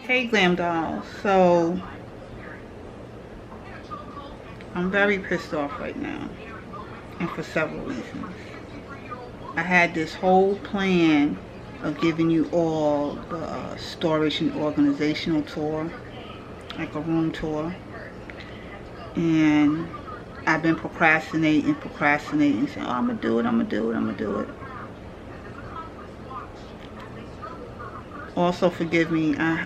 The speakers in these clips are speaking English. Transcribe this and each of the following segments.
Hey Glam Dolls, so I'm very pissed off right now, and for several reasons. I had this whole plan of giving you all the storage and organizational tour, like a room tour, and I've been procrastinating, saying, oh, I'm gonna do it. Also, forgive me, I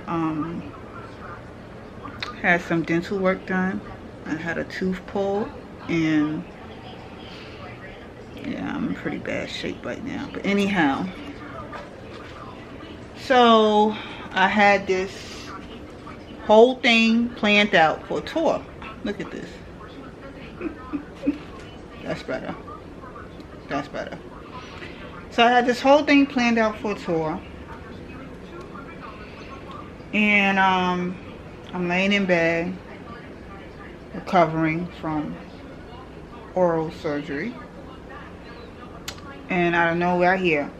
had some dental work done. I had a tooth pulled, and yeah, I'm in pretty bad shape right now. But anyhow, so I had this whole thing planned out for a tour. Look at this. That's better. That's better. So I had this whole thing planned out for a tour. And I'm laying in bed recovering from oral surgery, and out of nowhere I hear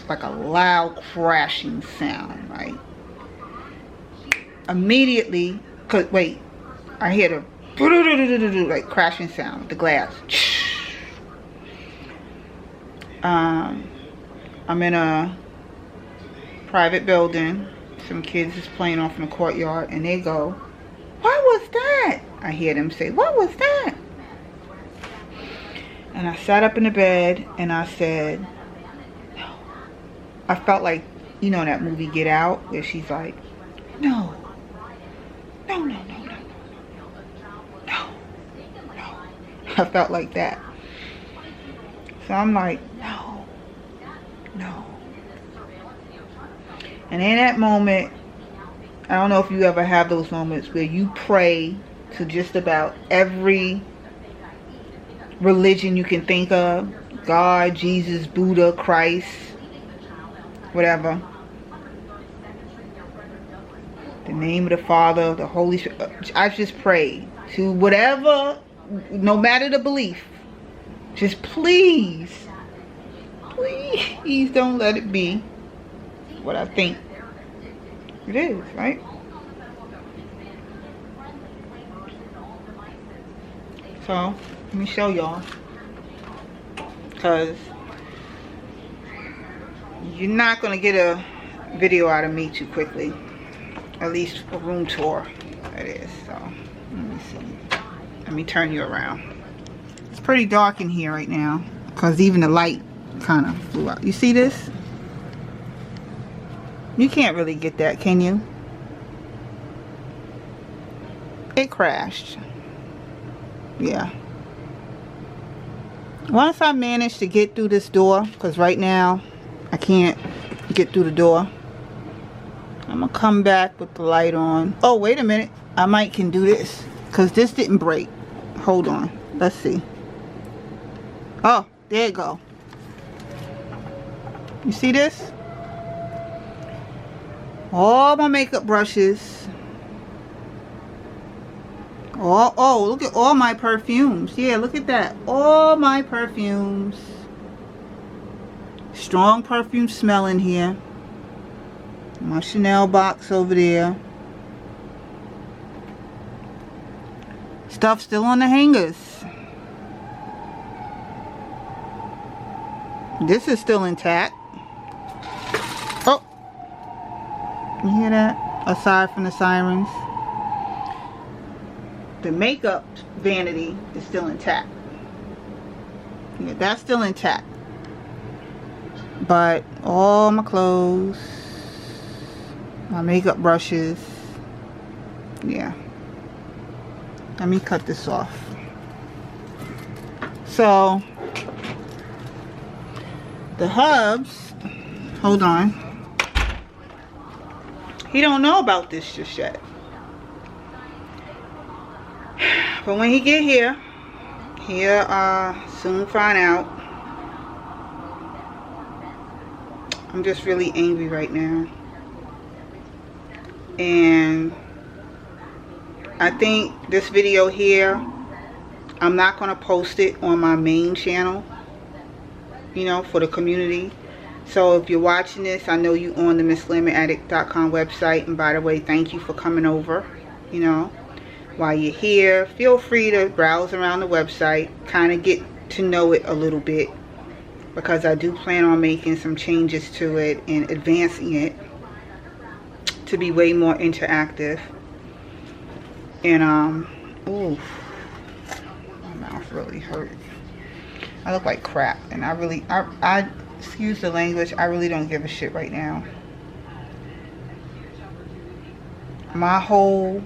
like a loud crashing sound, right? Immediately, I hear the like crashing sound with the glass. I'm in a private building. Some kids is playing off in the courtyard, and they go, "What was that?" I hear them say, "What was that?" And I sat up in the bed and I said, no. I felt like, you know that movie Get Out, where she's like, no. I felt like that. So I'm like, no. And in that moment, I don't know if you ever have those moments where you pray to just about every religion you can think of. God, Jesus, Buddha, Christ, whatever. The name of the Father, the Holy Spirit. I just pray to whatever, no matter the belief. Just please don't let it be what I think it is, right? So let me show y'all, because you're not gonna get a video out of me too quickly, at least a room tour, that is. So let me see, let me turn you around. It's pretty dark in here right now because even the light kind of flew out. You see this? You can't really get that, can you? It crashed. Yeah. Once I managed to get through this door, because right now I can't get through the door, I'm gonna come back with the light on. Oh, wait a minute. I might can do this, because this didn't break. Hold on. Let's see. Oh, there you go. You see this? All my makeup brushes. Oh, look at all my perfumes. Yeah, look at that. All my perfumes. Strong perfume smell in here. My Chanel box over there. Stuff still on the hangers. This is still intact. Oh. You hear that? Aside from the sirens. The makeup vanity is still intact. Yeah, that's still intact. But all my clothes, my makeup brushes, yeah. Let me cut this off. So, the hubs, hold on. He don't know about this just yet. But when he get here, he'll soon find out. I'm just really angry right now. And I think this video here I'm not going to post it on my main channel, you know, for the community. So if you're watching this, I know you on the MzGlamourAddict.com website. And by the way, thank you for coming over. You know, while you're here, feel free to browse around the website, kind of get to know it a little bit, because I do plan on making some changes to it and advancing it to be way more interactive. And ooh, my mouth really hurt. I look like crap, and I excuse the language, I really don't give a shit right now. My whole,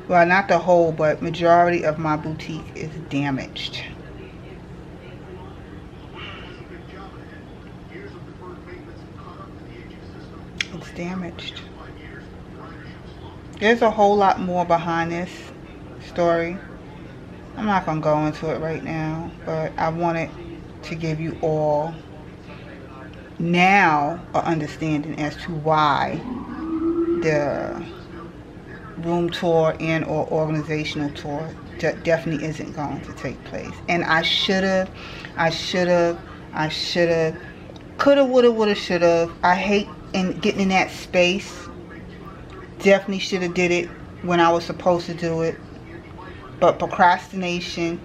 well, not the whole, but majority of my boutique is damaged. It's damaged. There's a whole lot more behind this story. I'm not gonna go into it right now, but I wanted to give you all now an understanding as to why the room tour and or organizational tour definitely isn't going to take place. And I should have, coulda, woulda, shoulda. I hate getting in that space. Definitely should have did it when I was supposed to do it, but procrastination.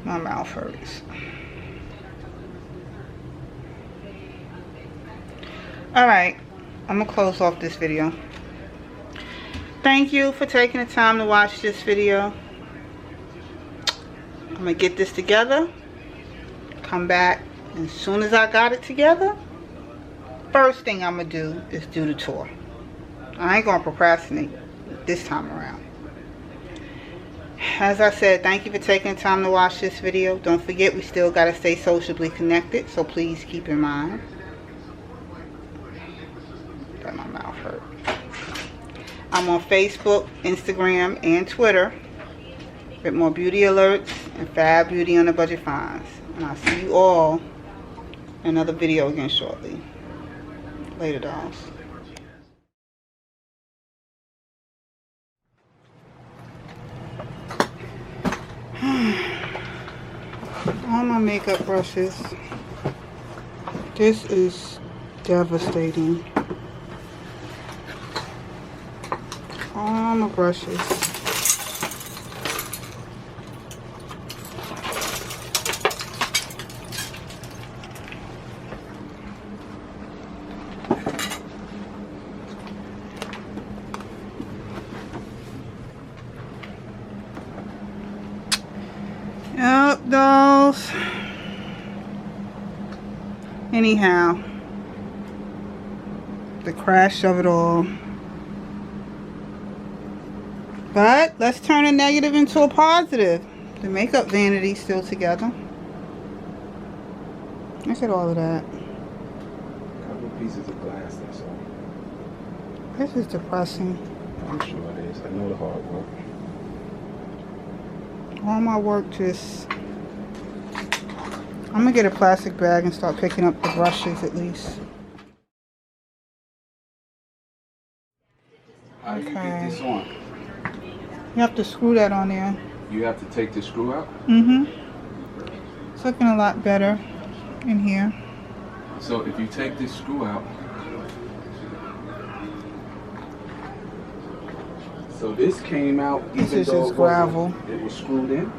My mouth hurts. Alright, I'm gonna close off this video. Thank you for taking the time to watch this video. I'm gonna get this together, come back, and as soon as I got it together, first thing I'm gonna do is do the tour. I ain't gonna procrastinate this time around. As I said, thank you for taking the time to watch this video. Don't forget, we still gotta stay socially connected, so please keep in mind that my mouth hurt. I'm on Facebook, Instagram, and Twitter with more beauty alerts and Fab Beauty on a Budget finds. And I'll see you all in another video again shortly. Later, dolls. All my makeup brushes. This is devastating. All my brushes. Yep, dolls. Anyhow, the crash of it all. But let's turn a negative into a positive. The makeup vanity's still together. Look at all of that. A couple pieces of glass, that's all. This is depressing. I'm sure it is. I know the hard work. All my work just... I'm gonna get a plastic bag and start picking up the brushes at least. How do you get this on? You have to screw that on there. You have to take the screw out? Mm-hmm. It's looking a lot better in here. So if you take this screw out, so this came out This even is though just gravel. it was screwed in.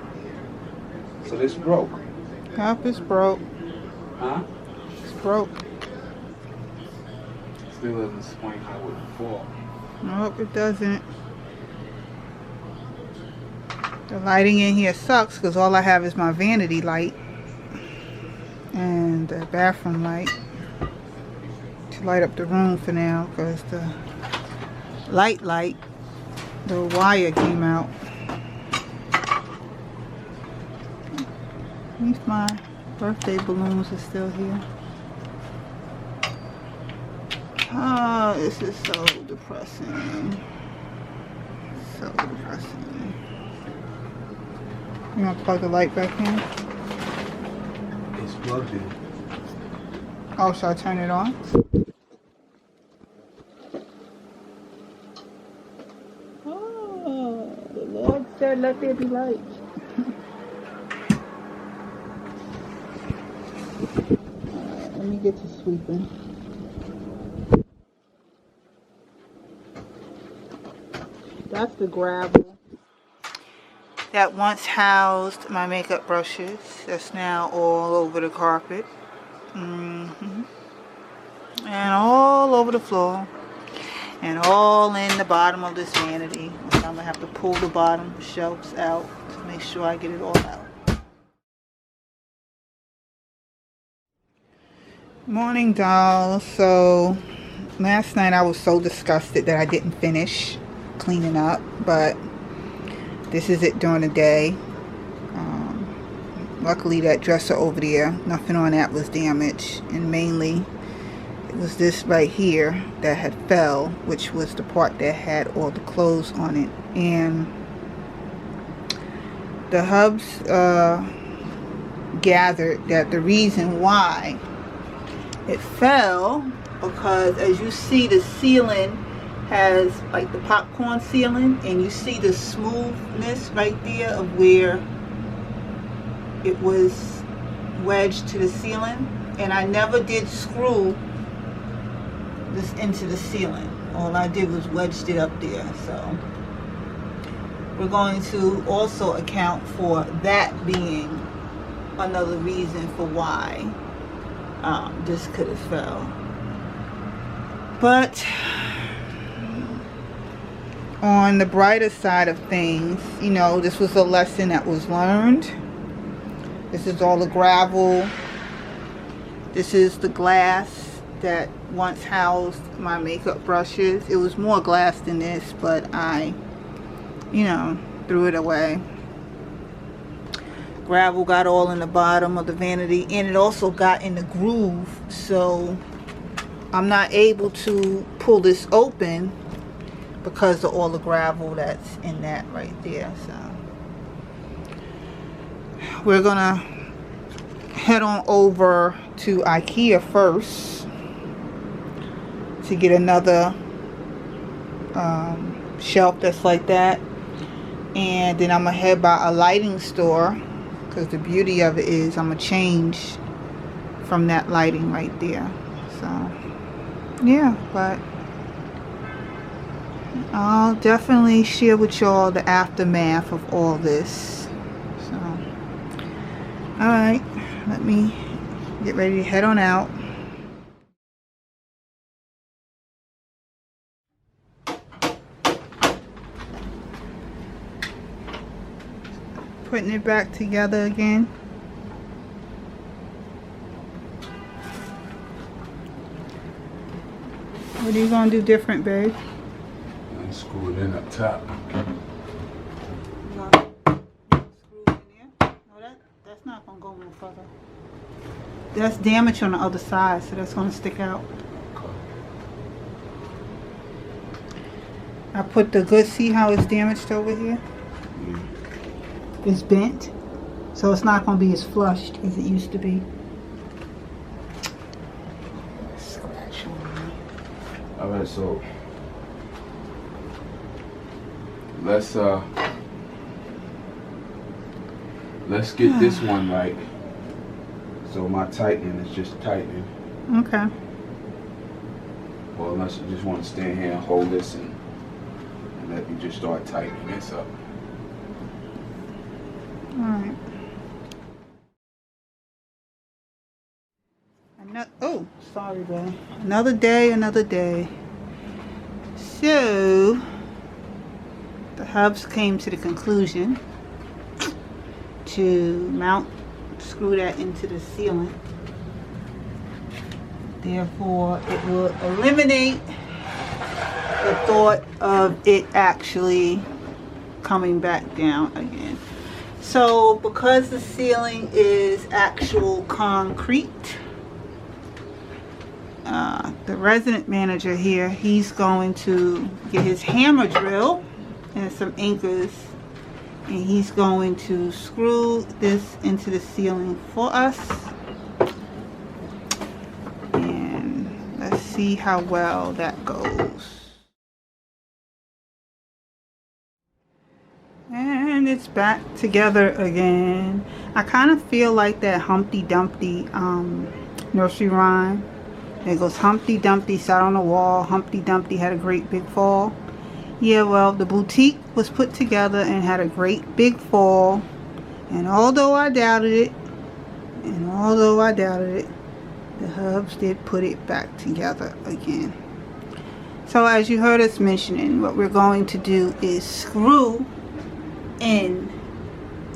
So this broke. Yep, it's broke. Huh? It's broke. Still doesn't explain how it would fall. Nope, it doesn't. The lighting in here sucks because all I have is my vanity light and the bathroom light to light up the room for now, because the light, the wire came out. At least my birthday balloons are still here. Oh, this is so depressing. So depressing. You gonna plug the light back in? It's plugged in. Oh, should I turn it on? said let there be light. Alright, let me get to sweeping. That's the gravel that once housed my makeup brushes. That's now all over the carpet. And all over the floor. And all in the bottom of this vanity. I'm going to have to pull the bottom shelves out to make sure I get it all out. Morning, dolls. So last night I was so disgusted that I didn't finish cleaning up, but this is it during the day. Luckily that dresser over there, nothing on that was damaged, and mainly it was this right here that had fell, which was the part that had all the clothes on it. And the hubs gathered that the reason why it fell, because as you see, the ceiling has like the popcorn ceiling, and you see the smoothness right there of where it was wedged to the ceiling. And I never did screw this into the ceiling. All I did was wedged it up there. So we're going to also account for that being another reason for why this could have fell. But on the brighter side of things, you know, this was a lesson that was learned. This is all the gravel. This is the glass that once housed my makeup brushes. It was more glass than this, but I, you know, threw it away. Gravel got all in the bottom of the vanity, and it also got in the groove, so I'm not able to pull this open because of all the gravel that's in that right there. So we're gonna head on over to IKEA first to get another shelf that's like that, and then I'm gonna head by a lighting store, because the beauty of it is I'm gonna change from that lighting right there. So yeah, but I'll definitely share with y'all the aftermath of all this. So alright, let me get ready to head on out. Putting it back together again. What are you gonna do different, babe? And screw it in up top. Screw it in there? No, that's not gonna go no further. That's damage on the other side, so that's gonna stick out. Okay. I put the good, see how it's damaged over here? Yeah. It's bent, so it's not gonna be as flushed as it used to be. Scratch on me. Alright, so let's get this one right. So my tightening is just tightening. Okay. Or unless you just want to stand here and hold this and let me just start tightening this up. Alright. Oh, sorry, babe. Another day, another day. So, the hubs came to the conclusion to screw that into the ceiling. Therefore, it will eliminate the thought of it actually coming back down again. So, because the ceiling is actual concrete, the resident manager here, he's going to get his hammer drill and some anchors, and he's going to screw this into the ceiling for us. And let's see how well that goes. And this back together again. I kind of feel like that Humpty Dumpty nursery rhyme. It goes, Humpty Dumpty sat on the wall, Humpty Dumpty had a great big fall. Yeah, well, the boutique was put together and had a great big fall. And although I doubted it, the Hubs did put it back together again. So as you heard us mentioning, what we're going to do is screw in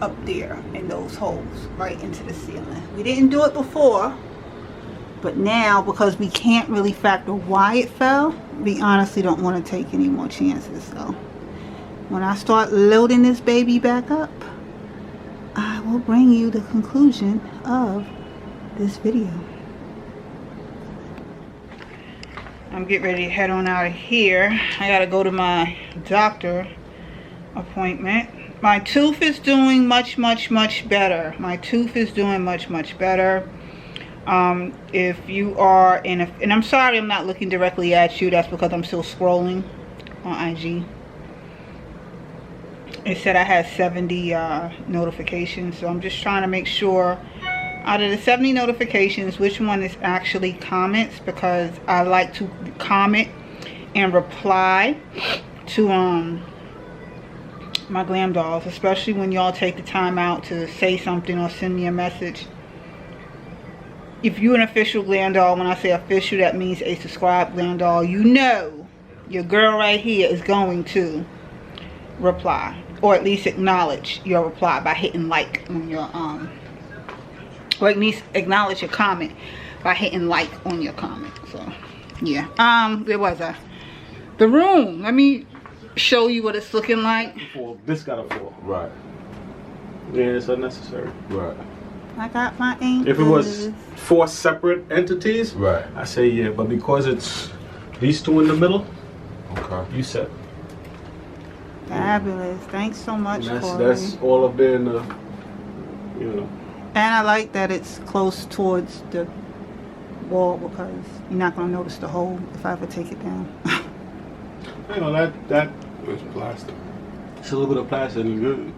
up there in those holes right into the ceiling. We didn't do it before, but now because we can't really factor why it fell, we honestly don't want to take any more chances. So when I start loading this baby back up, I will bring you the conclusion of this video. I'm getting ready to head on out of here. I gotta go to my doctor appointment. My tooth is doing much better. My tooth is doing much better. If you are in a, and I'm sorry I'm not looking directly at you, that's because I'm still scrolling on IG. It said I had 70 notifications, so I'm just trying to make sure out of the 70 notifications which one is actually comments, because I like to comment and reply to my glam dolls, especially when y'all take the time out to say something or send me a message. If you're an official glam doll, when I say official, that means a subscribed glam doll, you know your girl right here is going to reply, or at least acknowledge your reply by hitting like on your or at least acknowledge your comment by hitting like on your comment. So yeah, where was I? The room. Let me show you what it's looking like. This gotta fall. Right. Yeah, it's unnecessary. Right. I got my ink. If it was 4 separate entities, right, I say yeah, but because it's these 2 in the middle, okay, you said. Fabulous. Thanks so much, Corey. That's all up there in the, you know. And I like that it's close towards the wall because you're not going to notice the hole if I ever take it down. You know, that is plastic. It's a little bit of plastic and good.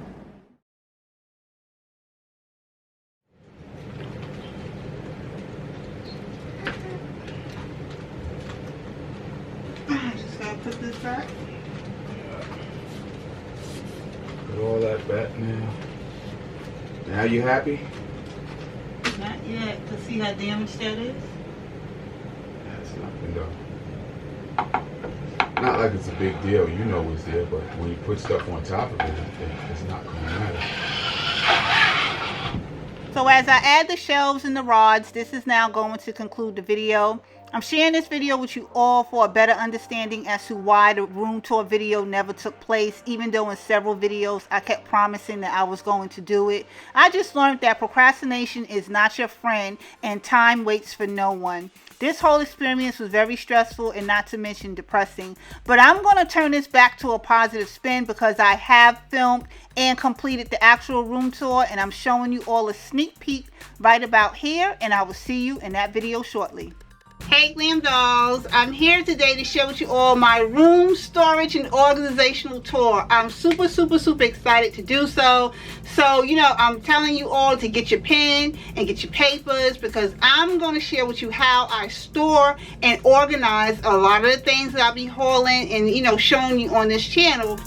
I just got to put this back. put all that back now. Now you happy? Not yet, to see how damaged that is. That's nothing though. Not like it's a big deal, you know it's there, but when you put stuff on top of it, it's not gonna matter. So as I add the shelves and the rods, this is now going to conclude the video. I'm sharing this video with you all for a better understanding as to why the room tour video never took place, even though in several videos I kept promising that I was going to do it. I just learned that procrastination is not your friend and time waits for no one. This whole experience was very stressful and not to mention depressing, but I'm going to turn this back to a positive spin because I have filmed and completed the actual room tour, and I'm showing you all a sneak peek right about here, and I will see you in that video shortly. Hey Glam Dolls, I'm here today to share with you all my room storage and organizational tour. I'm super excited to do so. So, you know, I'm telling you all to get your pen and get your papers because I'm going to share with you how I store and organize a lot of the things that I'll be hauling and, you know, showing you on this channel.